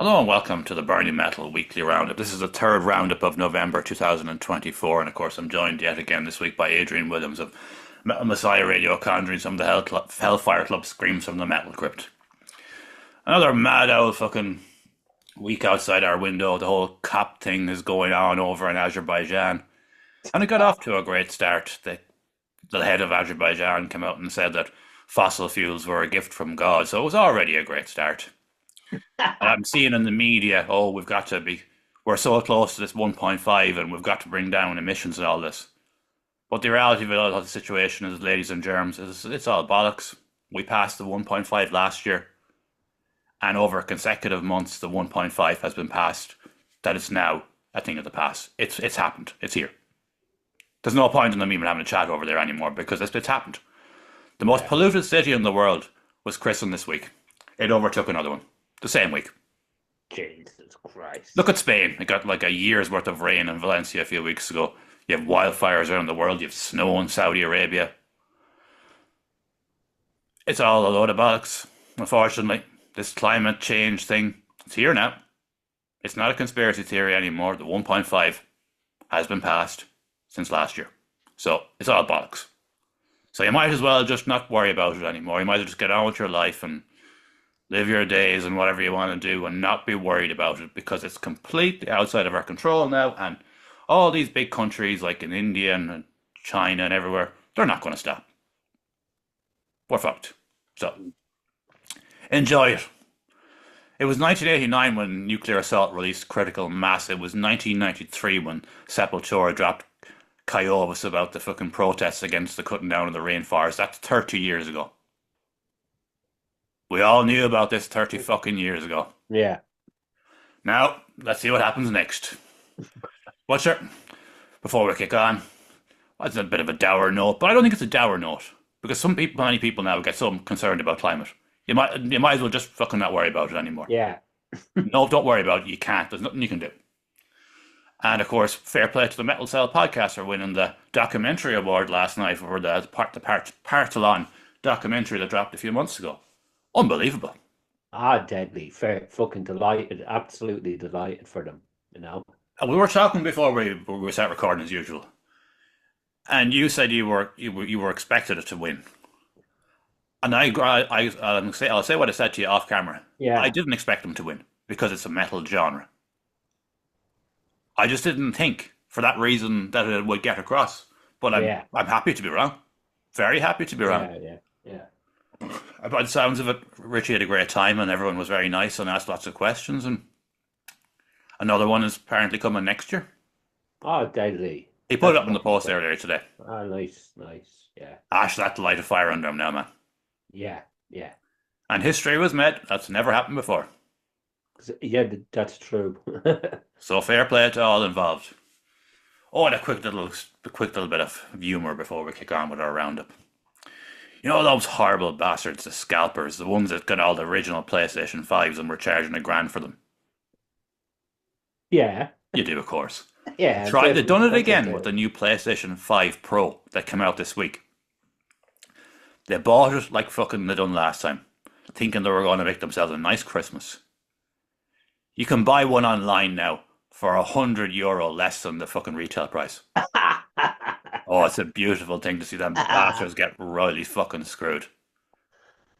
Hello and welcome to the Burning Metal Weekly Roundup. This is the third roundup of November 2024, and of course, I'm joined yet again this week by Adrian Williams of Metal Messiah Radio, conjuring some of the Hellfire Club screams from the Metal Crypt. Another mad owl fucking week outside our window. The whole COP thing is going on over in Azerbaijan, and it got off to a great start. The head of Azerbaijan came out and said that fossil fuels were a gift from God, so it was already a great start. And I'm seeing in the media, oh, we're so close to this 1.5 and we've got to bring down emissions and all this. But the reality of the situation is, ladies and germs, is it's all bollocks. We passed the 1.5 last year, and over consecutive months, the 1.5 has been passed. That is now a thing of the past. It's happened. It's here. There's no point in them even having a chat over there anymore because it's happened. The most polluted city in the world was christened this week. It overtook another one the same week. Jesus Christ. Look at Spain. It got like a year's worth of rain in Valencia a few weeks ago. You have wildfires around the world. You have snow in Saudi Arabia. It's all a load of bollocks, unfortunately. This climate change thing, it's here now. It's not a conspiracy theory anymore. The 1.5 has been passed since last year. So it's all bollocks. So you might as well just not worry about it anymore. You might as well just get on with your life and live your days and whatever you want to do and not be worried about it because it's completely outside of our control now. And all these big countries like in India and China and everywhere, they're not going to stop. We're fucked. So enjoy it. It was 1989 when nuclear assault released critical mass. It was 1993 when Sepultura dropped Kaiovas about the fucking protests against the cutting down of the rainforest. That's 30 years ago. We all knew about this 30 fucking years ago. Yeah. Now, let's see what happens next. What's your... Before we kick on, that's a bit of a dour note, but I don't think it's a dour note because many people now get so concerned about climate. You might as well just fucking not worry about it anymore. Yeah. No, don't worry about it. You can't. There's nothing you can do. And of course, fair play to the Metal Cell podcast for winning the documentary award last night for the Partalon documentary that dropped a few months ago. Unbelievable. Deadly. Fair, fucking delighted. Absolutely delighted for them, you know. And we were talking before we start recording as usual. And you said you were expected it to win. And I'll say what I said to you off camera. Yeah. I didn't expect them to win because it's a metal genre. I just didn't think for that reason that it would get across. But I'm happy to be wrong. Very happy to be wrong. Yeah. By the sounds of it, Richie had a great time and everyone was very nice and asked lots of questions. And another one is apparently coming next year. Oh, deadly. He put it up in the post earlier today. Oh, nice. Yeah. Ash, that light a fire under him now, man. Yeah. And history was made. That's never happened before. Yeah, that's true. So fair play to all involved. Oh, and a quick little bit of humour before we kick on with our roundup. You know those horrible bastards, the scalpers, the ones that got all the original PlayStation 5s and were charging $1,000 for them? Yeah. You do, of course. Yeah. They've done it again with the new PlayStation 5 Pro that came out this week. They bought it like fucking they done last time, thinking they were going to make themselves a nice Christmas. You can buy one online now for €100 less than the fucking retail price. Oh, it's a beautiful thing to see them bastards get royally fucking screwed.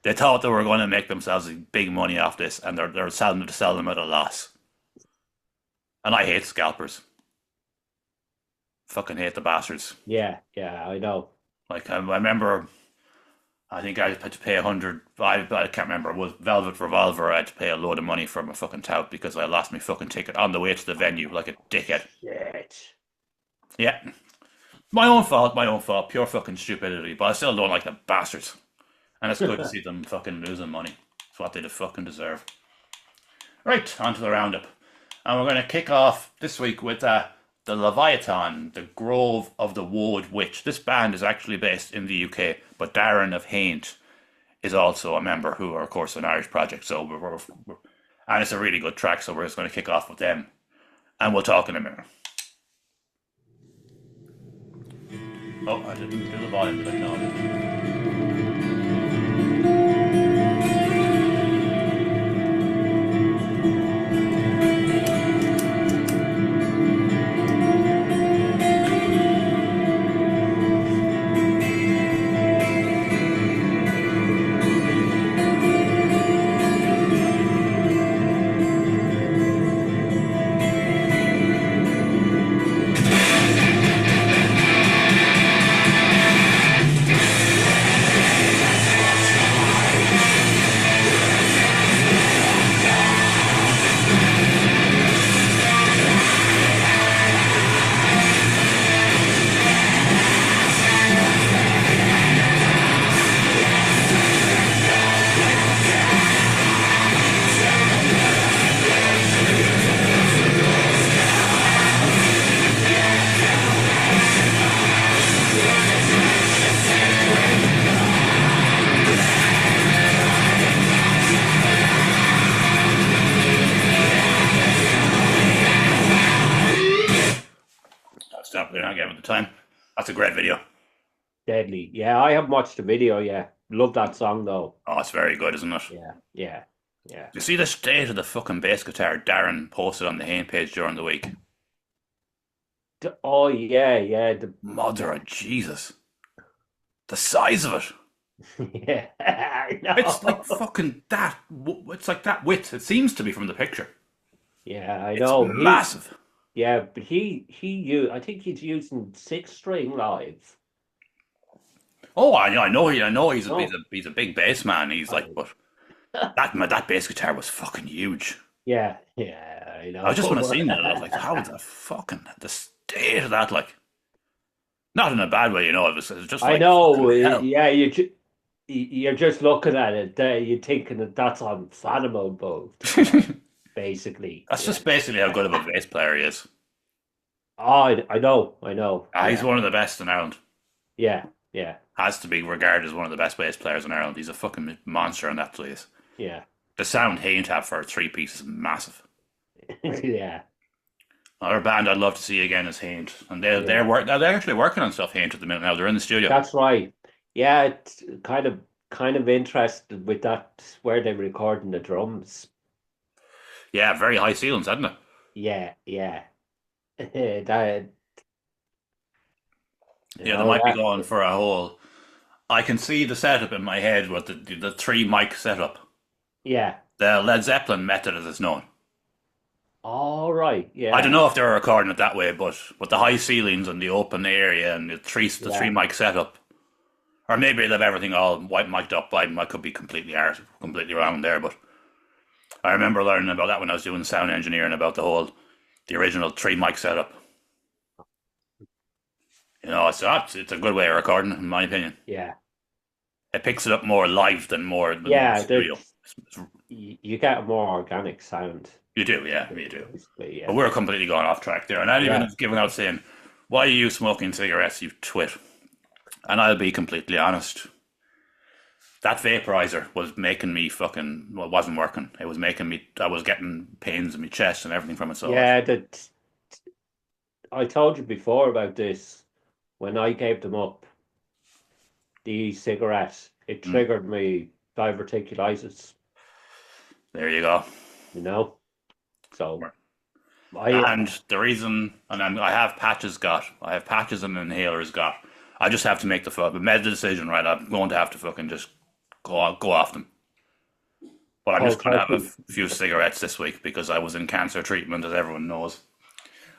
They thought they were going to make themselves big money off this, and they're selling them at a loss. And I hate scalpers. Fucking hate the bastards. Yeah, I know. Like I remember, I think I had to pay 100. I can't remember. It was Velvet Revolver. I had to pay a load of money for my fucking tout because I lost my fucking ticket on the way to the venue, like a dickhead. Shit. Yeah. My own fault, pure fucking stupidity, but I still don't like the bastards. And it's good to see them fucking losing money. It's what they fucking deserve. Right, on to the roundup. And we're going to kick off this week with the Leviathan, the Grove of the Woad Witch. This band is actually based in the UK, but Darren of Haint is also a member who are, of course, an Irish project. So and it's a really good track, so we're just going to kick off with them. And we'll talk in a minute. Oh, I didn't do the volume, but I know. Give it the time. That's a great video. Deadly. Yeah, I haven't watched the video yet. Love that song though. Oh, it's very good, isn't it? Yeah, yeah, yeah. You see the state of the fucking bass guitar Darren posted on the Hain page during the week? Oh yeah, yeah. Mother of Jesus. The size of it. Yeah, I It's like know. fucking that. It's like that width. It seems to be from the picture. Yeah, I It's know. massive. Yeah, but I think he's using six string live. Oh, I know. No, He's a big bass man. He's like, I, but that bass guitar was fucking huge. yeah, yeah, I I was just when I know. seen that, I was like, how is that fucking the state of that? Like, not in a bad way, it was just I like know. fucking hell. Yeah, you're just looking at it. You're thinking that that's on Fanimal mode, basically. That's Yeah. just basically how good of a bass player he is. Oh, I know, I know. He's Yeah, one of the best in Ireland. yeah, yeah, Has to be regarded as one of the best bass players in Ireland. He's a fucking monster in that place. yeah, The sound Haint have for a three piece is massive. yeah, Another band I'd love to see again is Haint, and yeah. they're actually working on stuff Haint at the minute now. They're in the studio. That's right. Yeah, it's kind of interested with that where they're recording the drums. Yeah, very high ceilings, hasn't it? Yeah, yeah. That Yeah, they might be going for a whole. I can see the setup in my head with the three mic setup, yeah. the Led Zeppelin method as it's known. All right. I don't Yeah, know if they're recording it that way, but with the high ceilings and the open area and the three yeah. mic setup, or maybe they've everything all white mic'd up. I could be completely wrong there, but I remember learning about that when I was doing sound engineering about the original three mic setup. It's a good way of recording, in my opinion. Yeah, It picks it up more live than yeah. studio. You get a more organic sound, You do, yeah, you do. basically. But Yeah, we're completely going off track there. And I even yeah. have given out saying, "Why are you smoking cigarettes, you twit?" And I'll be completely honest. That vaporizer was making me fucking. Well, it wasn't working. It was making me. I was getting pains in my chest and everything from it. So Yeah, that I told you before about this. When I gave them up, the cigarettes, it mm, triggered me diverticulitis, there you go. you know? So I, And the reason, and I have patches and inhalers got. I just have to make made the decision, right? I'm going to have to fucking just go off them. But I'm oh, just going to have crikey. a few cigarettes this week because I was in cancer treatment, as everyone knows.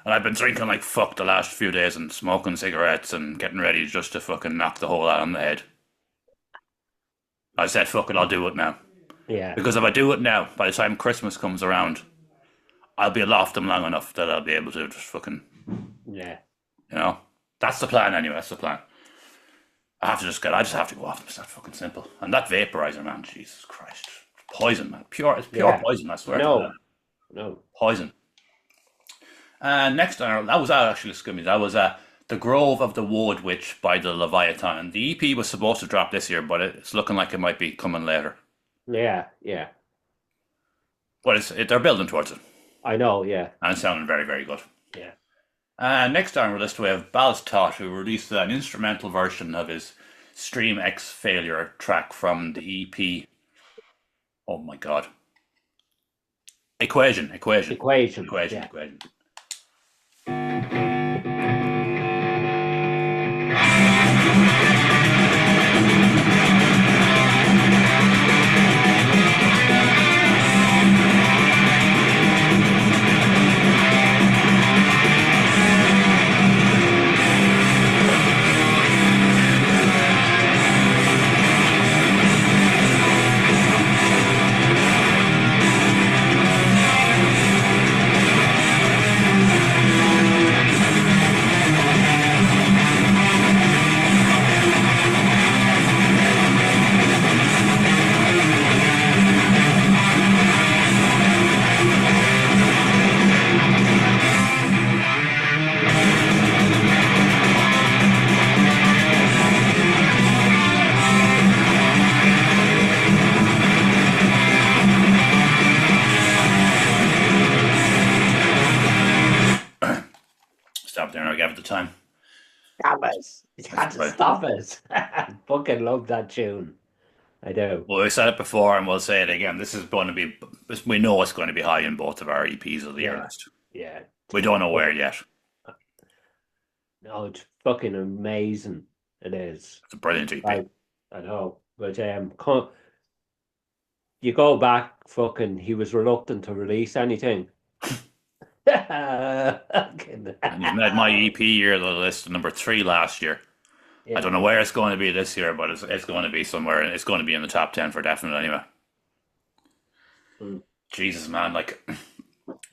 And I've been drinking like fuck the last few days and smoking cigarettes and getting ready just to fucking knock the whole out on the head. I said, fuck it, I'll do it now. Yeah, Because if I do it now, by the time Christmas comes around, I'll be off them long enough that I'll be able to just fucking, yeah, you know. That's the plan anyway, that's the plan. I just have to go off them, it's that fucking simple. And that vaporizer, man, Jesus Christ. Poison, man. It's pure yeah. poison, I I swear to God. know, no. Poison. And next, that was actually, excuse me, that was The Grove of the Woad Witch by the Leviathan. The EP was supposed to drop this year, but it's looking like it might be coming later. Yeah, yeah. But they're building towards it, I know, yeah, and it's sounding very, very good. yeah. Next on our list, we have Bal's Tot, who released an instrumental version of his Stream X Failure track from the EP. Oh my god. Equation, equation, Equation, equation, yeah. equation. Stop there, I gave it the time. Stop it. You It's got to brilliant. stop it. Fucking love that tune. I do. Well, we said it before and we'll say it again. This is going to be, we know it's going to be high in both of our EPs of the year Yeah. list. Yeah. We don't know Fuck. where yet. No, it's fucking amazing. It is. It's a brilliant EP. Like, I know. But you go back, fucking, he was reluctant to release anything. Fucking And he's made my hell. EP year of the list number 3 last year. I don't Yeah. know where it's going to be this year, but it's going to be somewhere. It's going to be in the top 10 for definite anyway. Mm. Jesus, man. Like,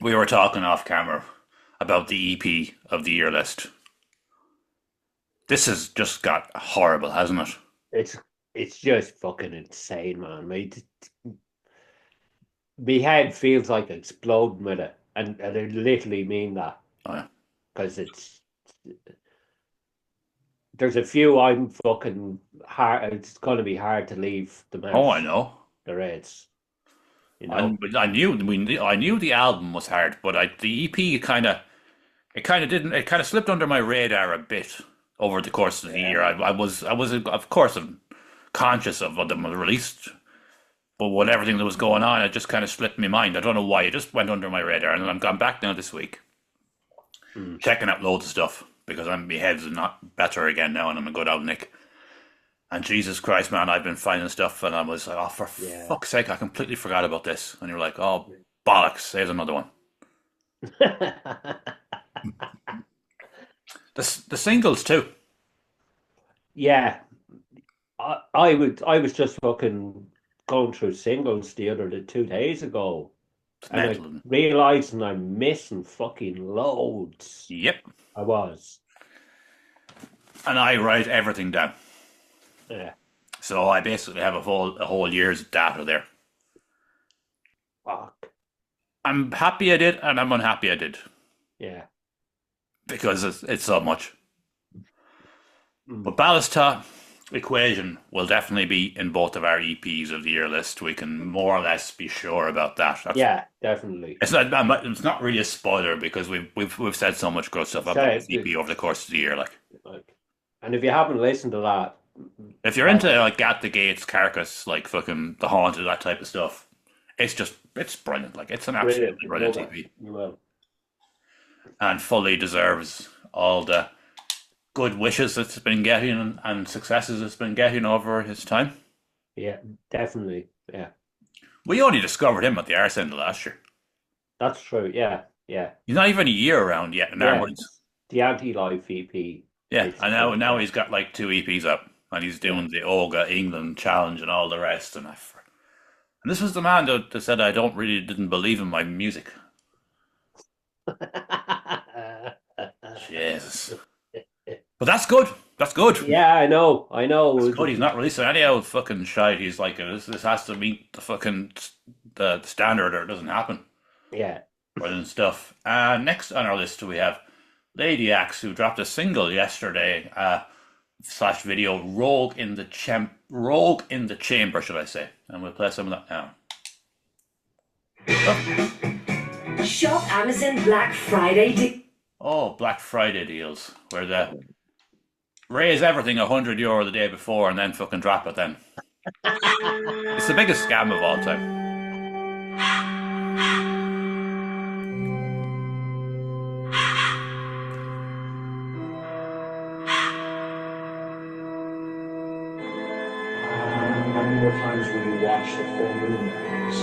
we were talking off camera about the EP of the year list. This has just got horrible, hasn't it? It's just fucking insane, man. My head feels like exploding with it. And I literally mean that. Oh, yeah. Because there's a few I'm fucking hard. It's gonna be hard to leave them Oh, out. I know. The Reds, you know. I knew the album was hard, but the EP it kind of slipped under my radar a bit over the course of the Yeah, year. I was of course conscious of what them released, but with everything that was going on, it just kind of slipped my mind. I don't know why. It just went under my radar, and I'm gone back now this week, mm. checking out loads of stuff because my head's not better again now, and I'm a good old Nick. And Jesus Christ, man, I've been finding stuff, and I was like, oh, for Yeah. fuck's sake, I completely forgot about this. And you're like, oh, bollocks, here's another one. The singles too. Yeah, I was just fucking going through singles the 2 days ago, It's and I mental. realizing I'm missing fucking loads. Yep. I was. And I write everything down. Yeah. So I basically have a whole year's data there. Fuck. I'm happy I did, and I'm unhappy I did Yeah. because it's so much. Mm. But Ballista Equation will definitely be in both of our EPs of the year list. We can more or less be sure about that. Yeah, definitely. It's not really a spoiler because we've said so much good stuff about this EP over the course of the year. Like, and if you haven't listened to that, If you're into like At the Gates, Carcass, like fucking The Haunted, that type of stuff, it's brilliant. Like it's an absolutely brilliant EP, you will. and fully deserves all the good wishes it's been getting and successes it's been getting over his time. Yeah, definitely. Yeah, We only discovered him at the Arse End of last year. that's true. Yeah, yeah, He's not even a year around yet in our yeah. minds. The anti-life EP. Yeah, and Basically. now he's got like 2 EPs up, and he's doing the Olga England challenge and all the rest. And this was the man that said I didn't believe in my music. Jesus, but that's good. That's good. Yeah, I know. I know. That's good. He's not releasing any old fucking shite. He's like this has to meet the fucking the standard, or it doesn't happen. Yeah. Brilliant stuff. Next on our list we have Lady Axe, who dropped a single yesterday. Slash video, Rogue in the Chamber, should I say? And we'll play some of that now. Shop Amazon Black Friday. Oh, Black Friday deals, where they raise everything €100 the day before and then fucking drop it then. It's the biggest scam of all time. How many more times will you watch the full moon rise?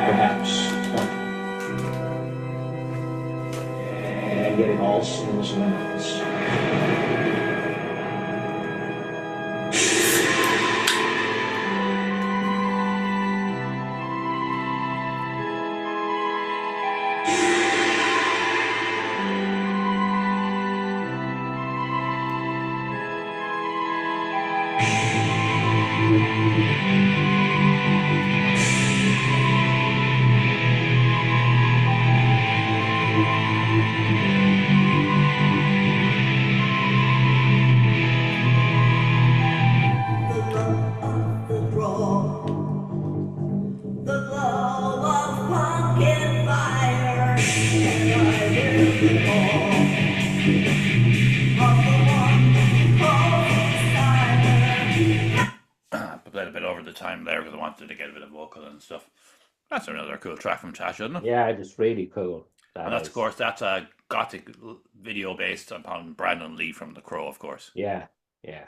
Perhaps 20. And yet it all seems meaningless. time there because I wanted to get a bit of vocal and stuff. That's another cool track from Tasha, isn't it? Yeah, just really cool. And That that's, of is. course, that's a gothic video based upon Brandon Lee from The Crow, of course. Yeah, yeah.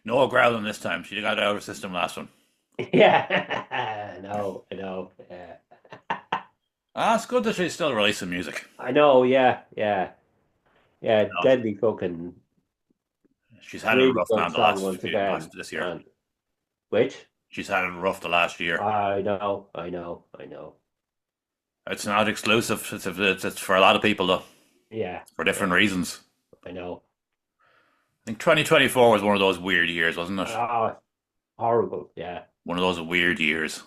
No growling this time. She got out of her system last one. Yeah, I know. Yeah. It's good that she's still releasing music. I know, yeah, yeah. Yeah, No, deadly fucking she's had it really rough, good man, song once last again. this year. And which? She's had it rough the last year. I know. It's not exclusive. It's for a lot of people, though, Yeah, for different reasons. I know. I think 2024 was one of those weird years, wasn't it? Ah, horrible. Yeah, One of those weird years.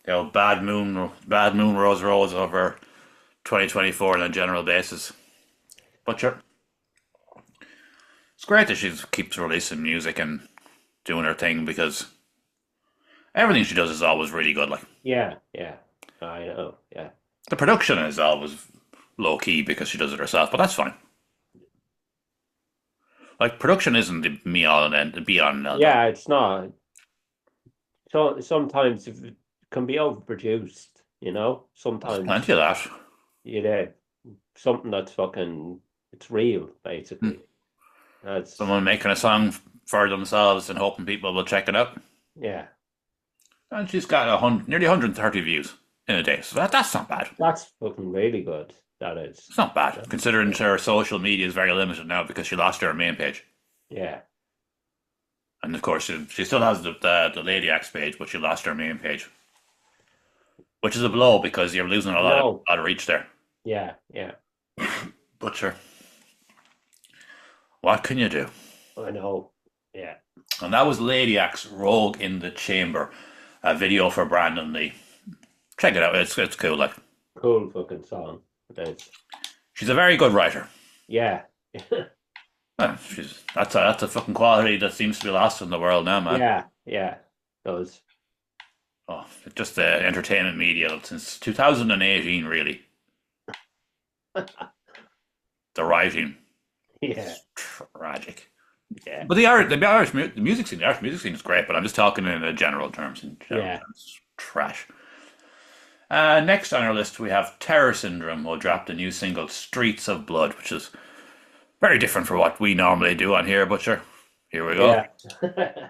You know, bad moon rose over 2024 on a general basis. But sure, it's great that she keeps releasing music and doing her thing because everything she does is always really good. Like yeah. I know. Yeah, the production is always low key because she does it herself, but that's fine. Like production isn't the me all and end, the be all and end. yeah. It's not. So sometimes it can be overproduced. There's Sometimes plenty of that. something that's fucking. It's real, basically. That's Someone making a song for themselves and hoping people will check it out. yeah. And she's got nearly 130 views in a day, so that's not bad. That's fucking really good. That is. It's not bad, considering her social media is very limited now because she lost her main page. Yeah. And of course, she still has the Lady Axe page, but she lost her main page. Which is a blow because you're losing a lot of reach there. Yeah. But sure. What can you do? I know. Yeah. And that was Lady Axe Rogue in the Chamber, a video for Brandon Lee. Check it out, it's cool. Like, Cool fucking song. It is. she's a very good writer. Yeah. That's a fucking quality that seems to be lost in the world now, man. Yeah. Those. Oh, just the entertainment media since 2018, really. The writing, Yeah. tragic. Yeah. But the music scene is great. But I'm just talking in general terms. It's trash. Next on our list, we have Terror Syndrome, who dropped a new single, "Streets of Blood," which is very different from what we normally do on here. But sure, here we go. Yeah.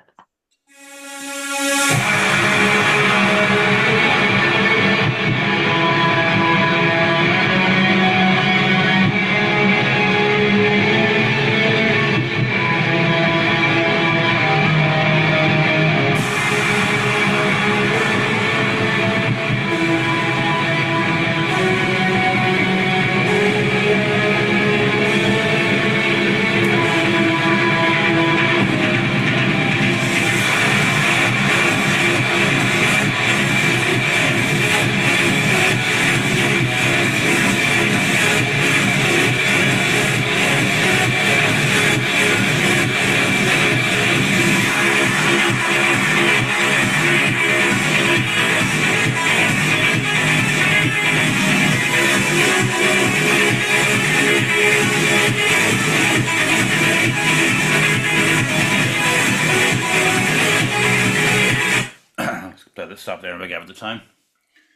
Let's stop there and we have the time.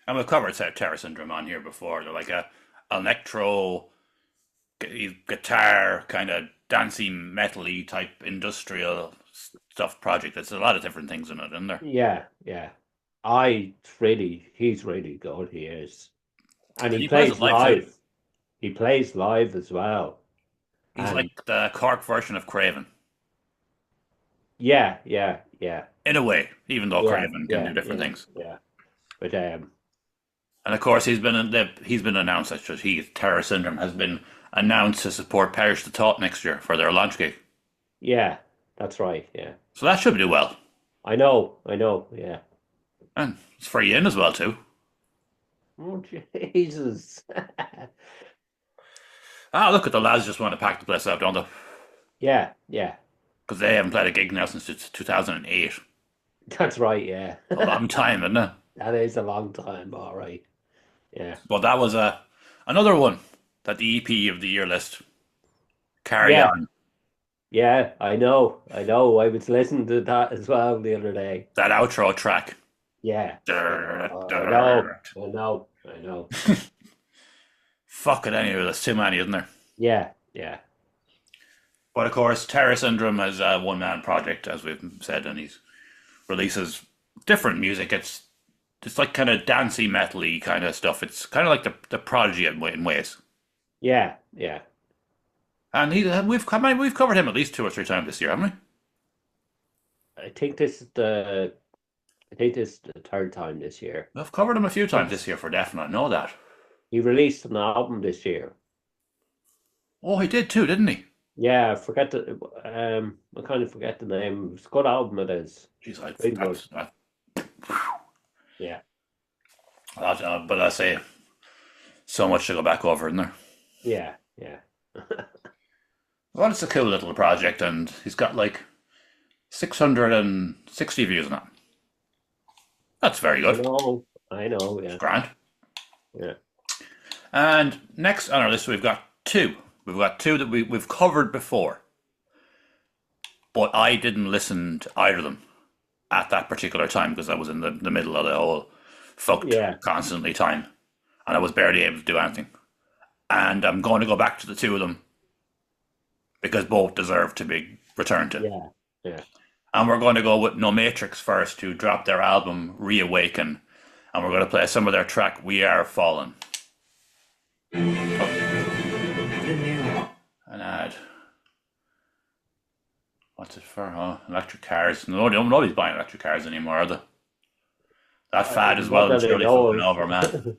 And we've covered Terror Syndrome on here before. They're like a electro guitar kind of dancey metal-y type industrial stuff project. There's a lot of different things in it, isn't there? Yeah. He's really good. He is. And he plays plays it live too. live. He plays live as well. He's And like the Cork version of Craven. yeah. In a way, even though Craven can do different yeah, things. Yeah. But And of course, he's been announced. Terror Syndrome has been announced to support Perish the Thought next year for their launch gig. yeah, that's right. Yeah. So that should do well. I know. Yeah. And it's free in as well too. Oh Jesus. Look at the lads just want to pack the place out, don't they? Yeah. Because they haven't played a gig now since 2008. That's right. Yeah. A long time, isn't it? That is a long time. All right. Yeah. But that was another one that the EP of the year list. Carry Yeah. On. Yeah, I know. I know. I was listening to that as well the other day. That outro track. Yeah. I know. I know. I know. Fuck it anyway, there's too many, isn't there? Yeah. Yeah. But of course, Terror Syndrome is a one man project, as we've said, and he releases different music. It's like kind of dancey, metal-y kind of stuff. It's kind of like the Prodigy in ways. Yeah. Yeah. And we've covered him at least 2 or 3 times this year, haven't we? I think this is the I think this is the third time this year. We've covered him a few times this It's year for definite. I know that. He released an album this year. Oh, he did too, didn't he? Yeah, I kind of forget the name. It's a good album it is. Jeez, Really good. Yeah. but I say so much to go back over, isn't there? Yeah. Yeah. Well, it's a cool little project, and he's got like 660 views on it. That's very I good. know. I know. It's Yeah. grand. Yeah. And next on our list, we've got two. We've got two that we've covered before, but I didn't listen to either of them at that particular time because I was in the middle of the whole fucked Yeah. constantly time, and I was barely able to do anything. And I'm going to go back to the two of them because both deserve to be returned to. Yeah. Yeah. And we're going to go with No Matrix first, who dropped their album Reawaken, and we're going to play some of their track We Are Fallen. An ad. What's it for? Oh, electric cars. Nobody's buying electric cars anymore, are they? That fad as well Not is that I surely know fucking of. over, man.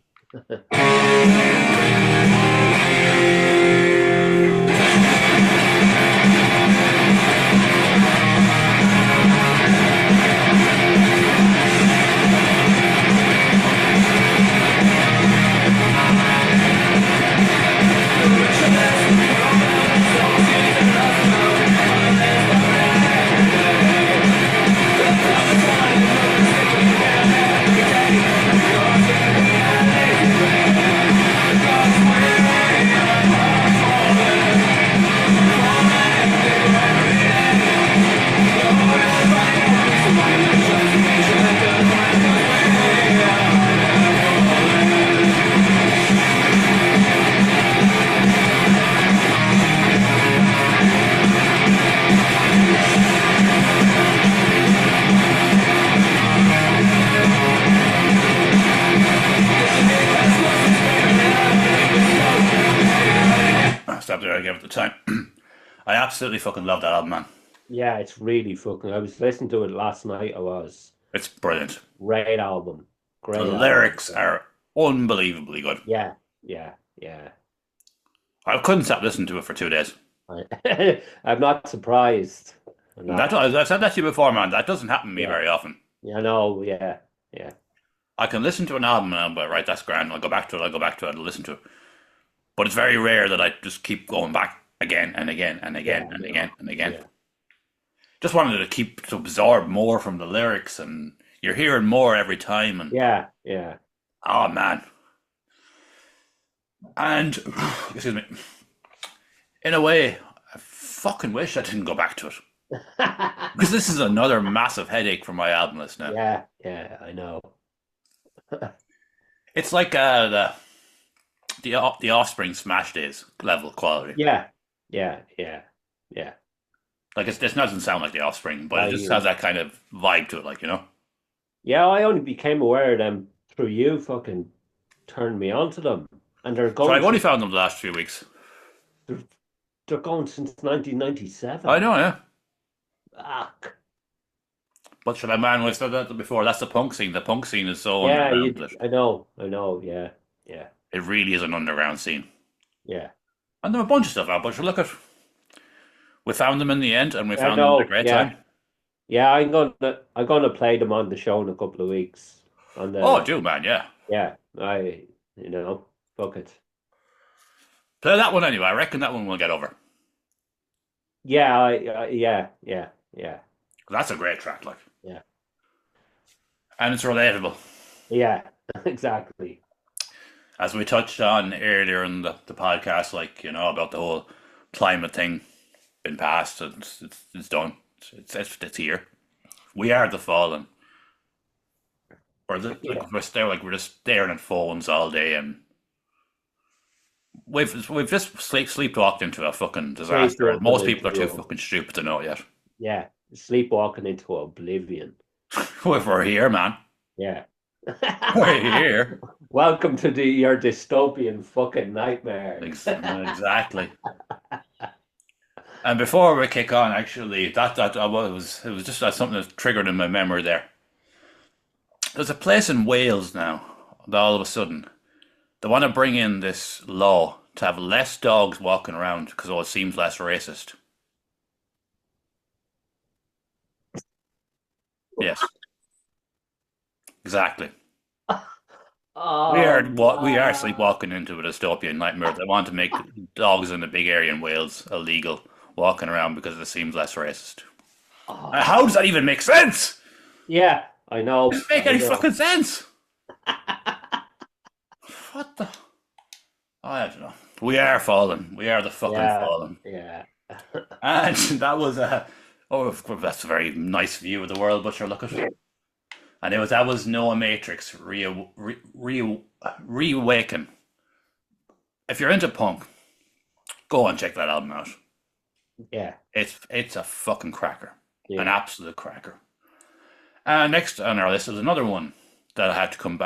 I stopped there, I gave it the time. I absolutely fucking love that album, man. Yeah, it's really fucking. I was listening to it last night. I was. It's brilliant. Great album. The Great album. lyrics are unbelievably good. Yeah. Yeah. Yeah. I couldn't stop listening to it for 2 days. I'm not surprised. I'm not. I've said that to you before, man. That doesn't happen to me Yeah. very often. Yeah. No. Yeah. Yeah. I can listen to an album and I'll be right, that's grand. I'll go back to it. I'll listen to it. But it's very rare that I just keep going back again and again and again Yeah. and No. again and again. Yeah. Just wanted to absorb more from the lyrics, and you're hearing more every time. And Yeah. Yeah. oh man, and excuse me. In a way, I fucking wish I didn't go back to it because this is another massive headache for my album list now. Yeah. Yeah. I know. It's like the Offspring Smash Days level quality. Yeah. Yeah. Yeah. Yeah. Like this doesn't sound like the Offspring, but it just I has that kind of vibe to it, like, you know. Yeah. I only became aware of them through you. Fucking turned me on to them, and So I've only found them the last few weeks. they're, they're going since 1997. I know, yeah. Fuck. But should I man? We've said that before. That's the punk scene. The punk scene is so Yeah. underground. That I know. I know. Yeah. Yeah. it really is an underground scene. Yeah. And there are a bunch of stuff out, but sure, look at. We found them in the end, and we I found them at a know. great Yeah. time. Yeah. I'm gonna play them on the show in a couple of weeks. On the Oh, do man, yeah. Yeah. Fuck it. Play that one anyway. I reckon that one will get over. Yeah. Yeah. Yeah. Yeah. That's a great track, like, Yeah. and it's relatable. Yeah. Exactly. As we touched on earlier in the podcast, like, you know, about the whole climate thing been passed and it's done. It's here. We are the fallen. Yeah. We're just staring at phones all day, and we've just sleepwalked into a fucking disaster, and most Sleepwalking people are too into fucking stupid to know it yet. yeah, sleepwalking into oblivion. We're here, man. Yeah. We're here. Welcome to your dystopian fucking nightmare. Exactly. And before we kick on, actually, it was just something that triggered in my memory there. There's a place in Wales now that all of a sudden they want to bring in this law to have less dogs walking around because it seems less racist. Yes, exactly. Oh, We are sleepwalking into a dystopian nightmare. They want to make dogs in a big area in Wales illegal walking around because it seems less racist. oh. How does that even make sense? Yeah, I know. Doesn't make I any know. fucking sense. What the? I don't know. We are fallen. We are the fucking fallen. Yeah. And that was that's a very nice view of the world, but sure, look at it. And that was Noah Matrix Reawaken. If you're into punk, go and check that album out. Yeah. It's a fucking cracker, Yeah. an absolute cracker. Next on our list is another one that I had to come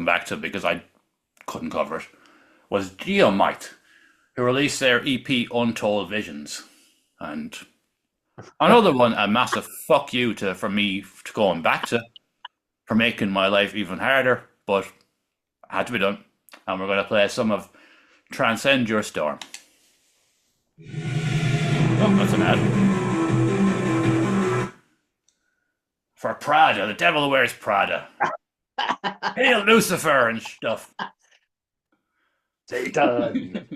back to because I couldn't cover it. Was Geomite, who released their EP Untold Visions, and another one, a massive fuck you for me to going back to, for making my life even harder, but it had to be done. And we're going to play some of Transcend Your Storm. Oh, that's an ad. For Prada, the devil wears Prada. Hail Lucifer and stuff. Satan.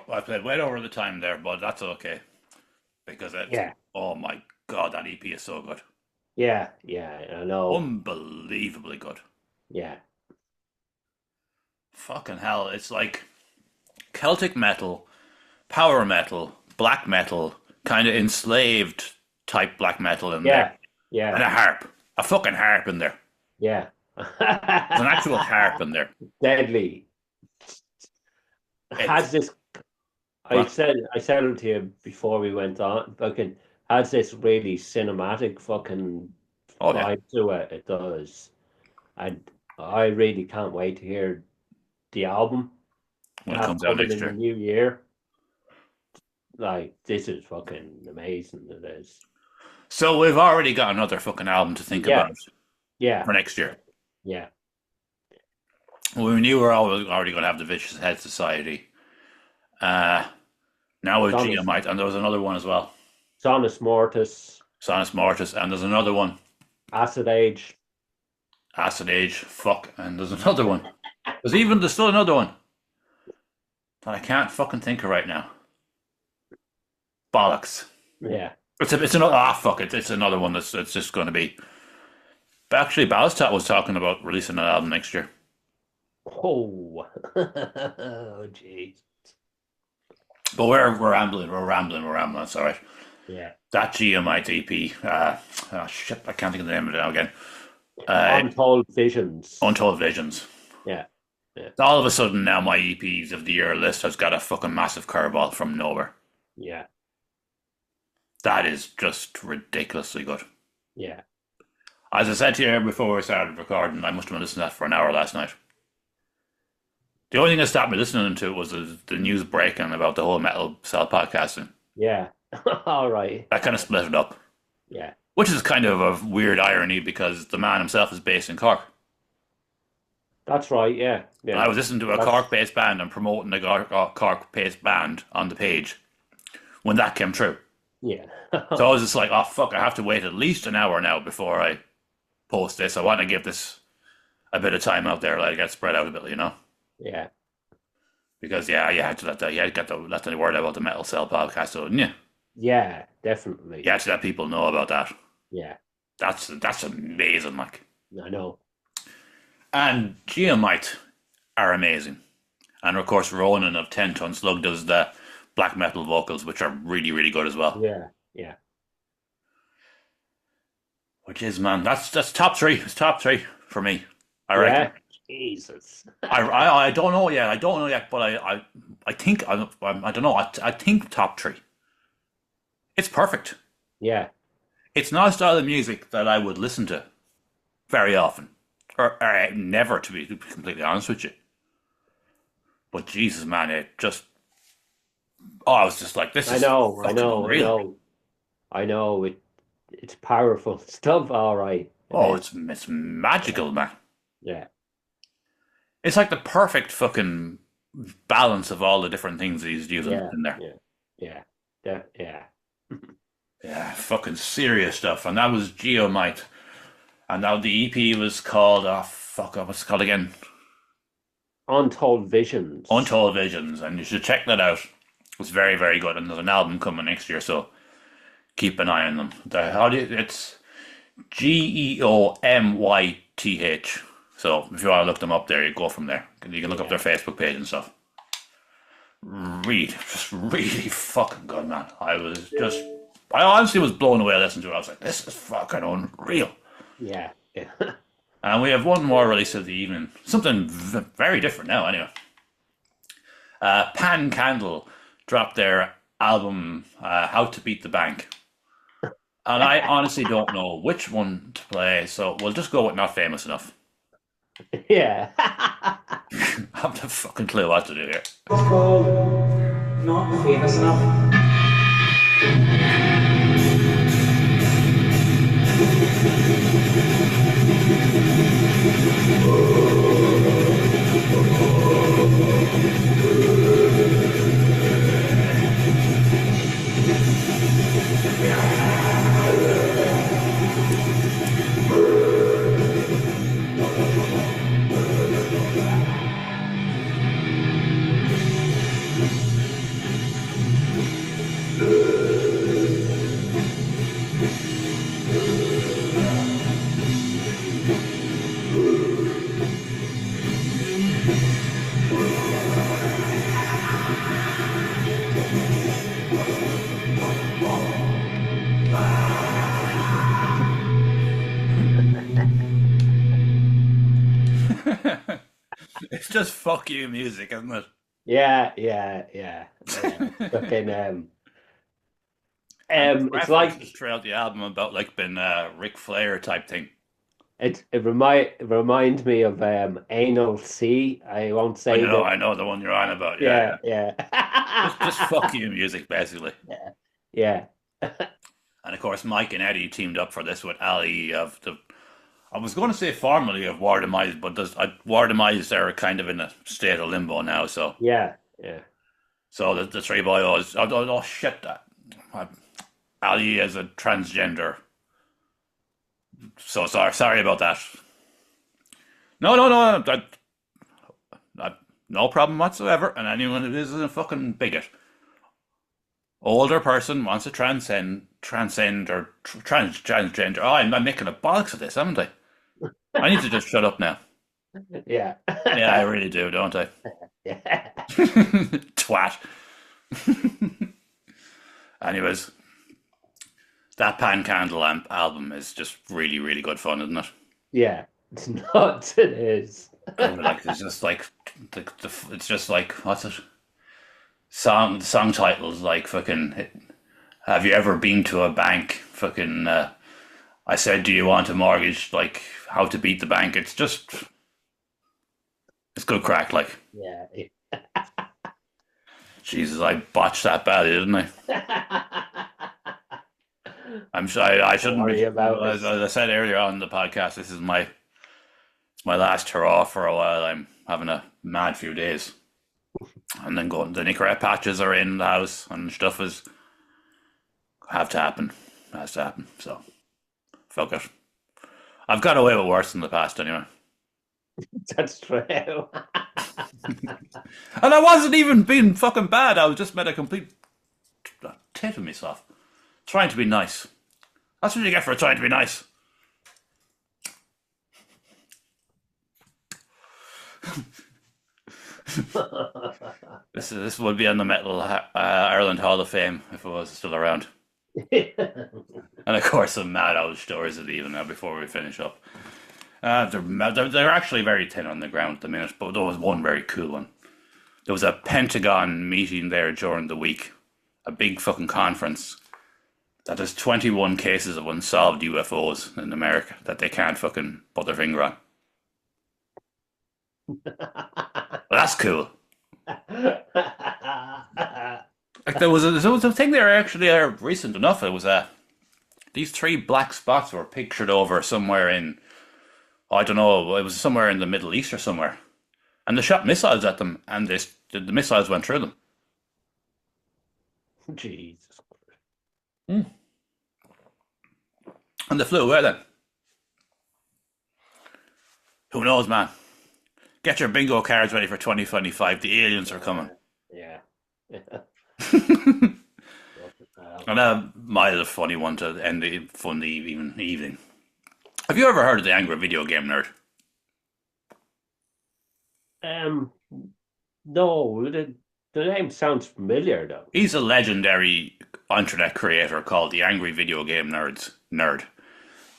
I played way over the time there, but that's okay. Because oh my god, that EP is so good. Yeah, I know. Unbelievably good. Yeah. Fucking hell, it's like Celtic metal, power metal, black metal, kind of enslaved type black metal in there. Yeah. And a harp. A fucking harp in there. Yeah. There's an actual harp in there. Deadly. Has this I said it to you before we went on, fucking has this really cinematic fucking vibe to it. It does. And I really can't wait to hear the album when it comes out next year. In the new year. Like, this is fucking amazing. It is. So we've already got another fucking album to think about. Yeah. For next year. Yeah. We knew we were already going to have the Vicious Head Society. Now with Geomite, and there was another one as well. Sonus Mortis, and there's another one. Acid Age, fuck, and there's another one. There's still another one that I can't fucking think of right now. Bollocks. Yeah. It's another, fuck it, it's another one that's just going to be. But actually, Ballastat was talking about releasing an album next year. Oh, oh, jeez. But we're rambling. It's all right. Yeah. That Geomite EP. Oh shit, I can't think of the name of it now again. Uh, Untold Visions. Untold Visions. Yeah. Yeah. All of a sudden now my EPs of the year list has got a fucking massive curveball from nowhere. Yeah. That is just ridiculously good. Yeah. As I said to you before we started recording, I must have been listening to that for an hour last night. The only thing that stopped me listening to it was the news breaking about the whole metal cell podcasting. Yeah. All right. That kind of split it up. Yeah. Which is kind of a weird irony because the man himself is based in Cork. That's right. Yeah. Yeah. And I was listening to a Cork-based band and promoting the Cork-based band on the page when that came true. Yeah. So I was just like, oh fuck, I have to wait at least an hour now before I post this. I want to give this a bit of time out there, let it get spread out a bit, you know? Yeah. Because you had to let the word out about the Metal Cell podcast, so didn't you? Yeah, definitely. You had to let people know about that. Yeah. That's amazing, like. I know. And Geomite are amazing. And of course Ronan of 10 Ton Slug does the black metal vocals, which are really, really good as well. Yeah. Yeah. Which is, man, that's top three. It's top three for me, I reckon. Jesus. I don't know yet. But I think I don't know. I think top three. It's perfect. Yeah. It's not a style of music that I would listen to very often, or never, to be completely honest with you. But Jesus, man, it just. Oh, I was just like, this is. I know. It's powerful stuff. All right. Oh, it's magical, man. Yeah. It's like the perfect fucking balance of all the different things he's using in there. Yeah. Yeah, fucking serious stuff. And that was Geomite. And now the EP was called, what's it called again? Untold Visions. Untold Visions. And you should check that out. It's very, very good. And there's an album coming next year, so keep an eye on them. It's Geomyth. So if you want to look them up there, you go from there. You can look up their Facebook page and stuff. Just really fucking good, man. I honestly was blown away listening to it. I was like, this is fucking unreal. Yeah. And we have one more release of the evening. Something very different now, anyway. Pan Candle dropped their album, How to Beat the Bank. And I honestly don't know which one to play, so we'll just go with Not Famous Enough. Yeah. I have no fucking clue what to do here. It's called Not Famous Enough. It's just fuck you music, isn't it? Yeah. Fucking it's like throughout the album about like being Ric Flair type thing. it reminds me of Anal C. I won't say I know the one you're on about. Yeah. just fuck you music, basically. Yeah. And of course, Mike and Eddie teamed up for this with Ali of the. I was going to say formerly of War Demise, but War Demise are kind of in a state of limbo now. So Yeah. So the three boys. Oh shit! Ali is a transgender. So sorry about that. No, no problem whatsoever. And anyone who is a fucking bigot. Older person wants to transcend or transgender. Oh, I'm making a bollocks of this, haven't I? I need to just shut up now. Yeah. Yeah, I really do, don't I? Yeah. Twat. Anyways, that Pan Candle album is just really, really good fun, isn't it? Yeah. It's nuts. It is. Like it's just like it's just like what's it? Song titles like fucking. Have you ever been to a bank? Fucking. I said, do you want a mortgage? Like how to beat the bank. It's just it's good crack. Like Yeah. Jesus, I botched that badly, didn't I? I'm sure I Don't shouldn't worry be. about As it. I said earlier on the podcast, this is my last hurrah for a while. I'm having a mad few days, and then going. The Nicorette patches are in the house, and stuff is have to happen. Has to happen. So fuck it. I've got away with worse in the past anyway. That's true. And I wasn't even being fucking bad. I was just made a complete tit of myself. Trying to be nice. That's what you get for trying to be nice. This would be in the Metal Ireland Hall of Fame if it was still around. And of course, some mad old stories of even now before we finish up. They're actually very thin on the ground at the minute, but there was one very cool one. There was a Pentagon meeting there during the week, a big fucking conference, that there's 21 cases of unsolved UFOs in America that they can't fucking put their finger on. Well, that's cool. Like there was a thing there actually recent enough. It was these three black spots were pictured over somewhere in, I don't know, it was somewhere in the Middle East or somewhere, and they shot missiles at them, and the missiles went through them. Jesus. And they flew away then. Who knows, man? Get your bingo cards ready for 2025. The aliens are coming. Yeah. And a mild, funny one to end the fun evening. Have you ever heard of the Angry Video Game Nerd? No, the name sounds familiar though. He's a legendary internet creator called the Angry Video Game Nerd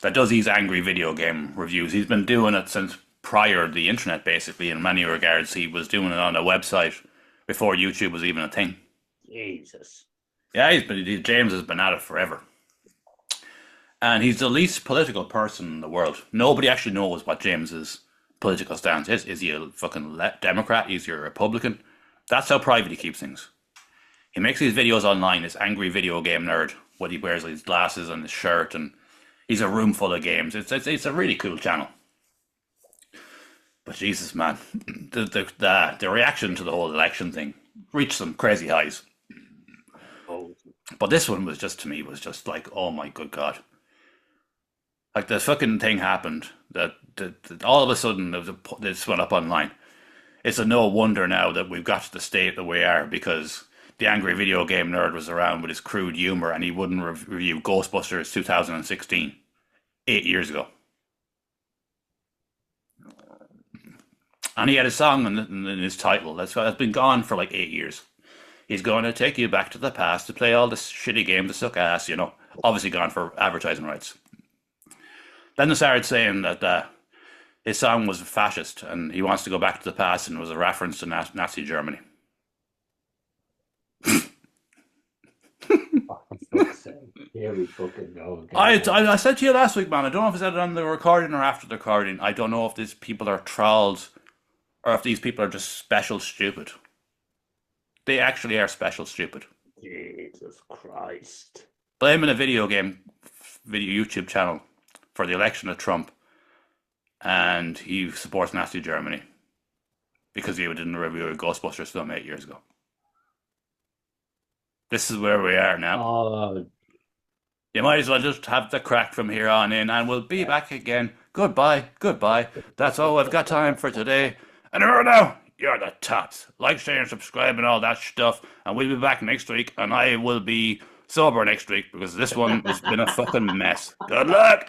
that does these angry video game reviews. He's been doing it since prior to the internet, basically. In many regards, he was doing it on a website before YouTube was even a thing. Jesus. Yeah, James has been at it forever. And he's the least political person in the world. Nobody actually knows what James's political stance is. Is he a fucking Democrat? Is he a Republican? That's how private he keeps things. He makes these videos online, this angry video game nerd, what he wears his glasses and his shirt, and he's a room full of games. It's a really cool channel. But Jesus, man, the reaction to the whole election thing reached some crazy highs. But this one was just, to me, was just like, oh my good God. Like the fucking thing happened that all of a sudden this went up online. It's a no wonder now that we've got to the state that we are, because the angry video game nerd was around with his crude humor and he wouldn't review Ghostbusters 2016, 8 years ago. And he had a song in his title that's been gone for like 8 years. He's going to take you back to the past to play all this shitty game to suck ass, you know. Obviously gone for advertising rights. Then they started saying that his song was fascist and he wants to go back to the past and was a reference to Nazi Germany. Here we fucking go again. I said to you last week, man, I don't know if I said it on the recording or after the recording. I don't know if these people are trolls or if these people are just special stupid. They actually are special stupid. Jesus Christ. Blaming a video YouTube channel for the election of Trump, and he supports Nazi Germany because he didn't review a Ghostbusters film 8 years ago. This is where we are now. You might as well just have the crack from here on in, and we'll be back again. Goodbye. That's all I've got time for today. And remember now, you're the tops. Like, share, and subscribe and all that stuff. And we'll be back next week, and I will be sober next week because this one has been a fucking mess. Good luck!